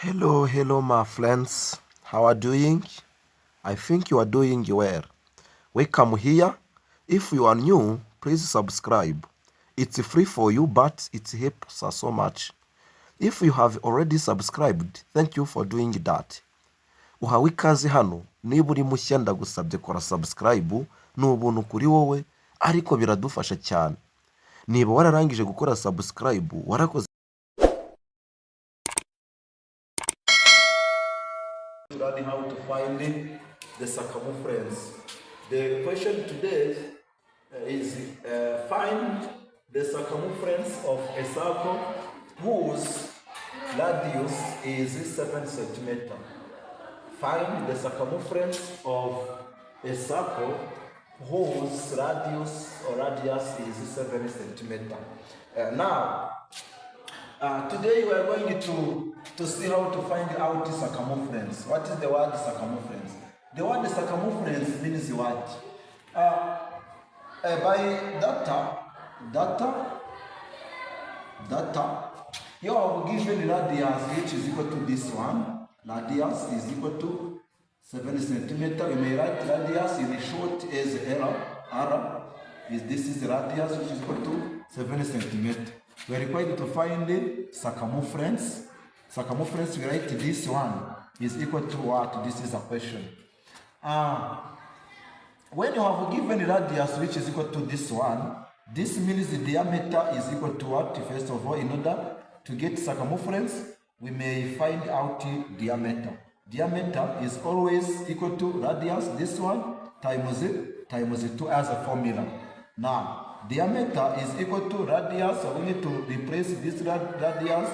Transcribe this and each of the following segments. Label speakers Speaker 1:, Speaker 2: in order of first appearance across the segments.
Speaker 1: Hello, my friends. How are doing? I think you are doing well. Welcome here. If you are new, please subscribe. It's free for you, but it helps us so much. If you have already subscribed, thank you for doing that. Uhawe ikaze hano, niba uri mushya ndagusabye kora subscribe, ni ubuntu kuri wowe, ariko biradufasha cyane. Niba wararangije gukora subscribe, warakoze. Learning how to find the circumference. The question today is find the circumference of a circle whose radius is 7 centimeter. Find the circumference of a circle whose radius is 7 centimeter. Today we are going to see how to find out the circumference. What is the word circumference? The word circumference means what? By data, you have given radius which is equal to this one. Radius is equal to 7 centimeter. You may write radius in short as R. This is radius which is equal to 7 centimeter. We are required to find the circumference. Circumference, we write this one is equal to what? This is a question. When you have given radius which is equal to this one, this means the diameter is equal to what? First of all, in order to get circumference, we may find out diameter. Diameter is always equal to radius, this one, times 2 as a formula. Now, diameter is equal to radius, so we need to replace this radius,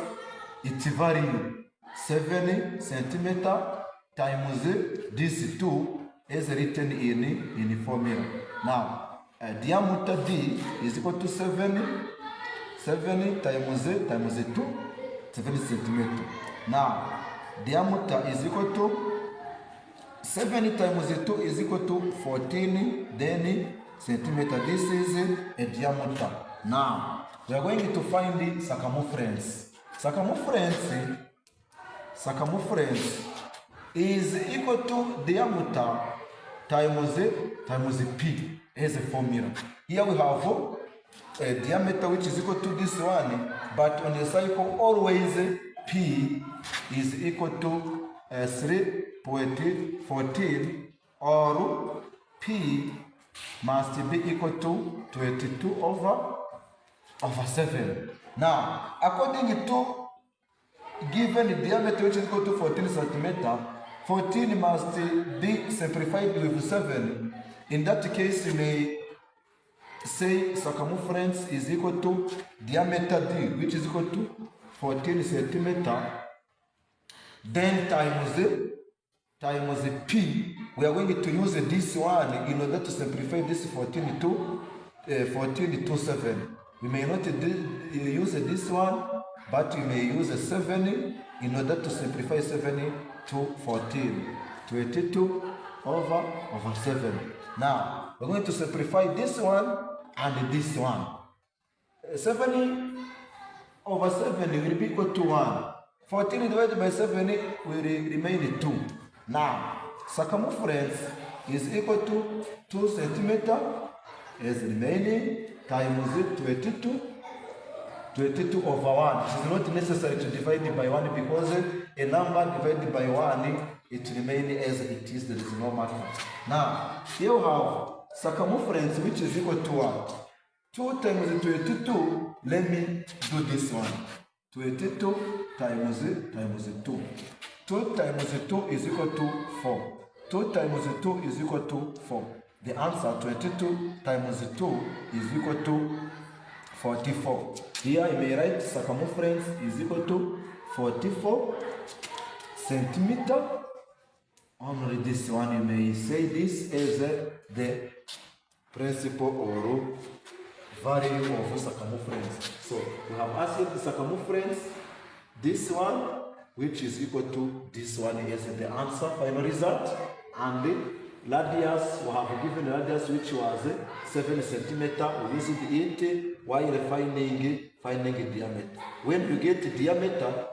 Speaker 1: its value 7 centimeter times this 2 as written in formula. Now, diameter D is equal to 7 times 2, 7 centimeter. Now, diameter is equal to 7 times 2 is equal to 14, then centimeter. This is a diameter. Now, we are going to find the circumference. Circumference is equal to diameter times P as a formula. Here we have a diameter which is equal to this one, but on the cycle always P is equal to 3.14, or P must be equal to 22 over 7. Now, according to given the diameter which is equal to 14 centimeter, 14 must be simplified with 7. In that case, you may say circumference is equal to diameter D, which is equal to 14 centimeter, then times P. We are going to use this one in order to simplify this 14 to 7. We may not use this one, but we may use a 7 in order to simplify 7 to 14. 22 over 7. Now, we're going to simplify this one and this one. 7 over 7 will be equal to 1. 14 divided by 7 will remain 2. Now, circumference is equal to 2 centimeter as remaining times 22 over 1. It is not necessary to divide by 1 because a number divided by 1, it remains as it is. There is no matter. Now, here we have circumference which is equal to what? 2 times 22. Let me do this one. 22 times 2. 2 times 2 is equal to 4. 2 times 2 is equal to 4. The answer 22 times 2 is equal to 44. Here I may write circumference is equal to 44 centimeter. Only this one, you may say this as the principle or value of circumference. So we have asked the circumference, this one, which is equal to this one as the answer, final result, and the radius, we have given radius which was 7 centimeter. We used it while finding diameter. When you get diameter,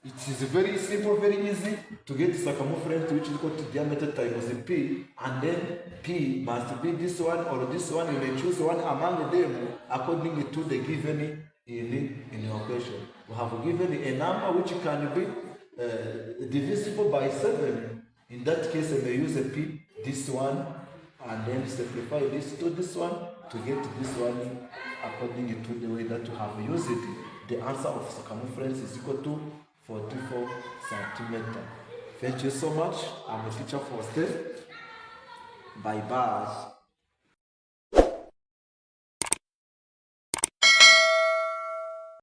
Speaker 1: It is very simple, very easy to get circumference, which is equal to diameter times P, and then P must be this one or this one. You may choose one among them according to the given in your question. We have given a number which can be divisible by 7. In that case, I may use a P, this one, and then simplify this to this one to get this one according to the way that you have used it. The answer of circumference is equal to 44 centimeters. Thank you so much. I'm a teacher Faustin. Bye bye.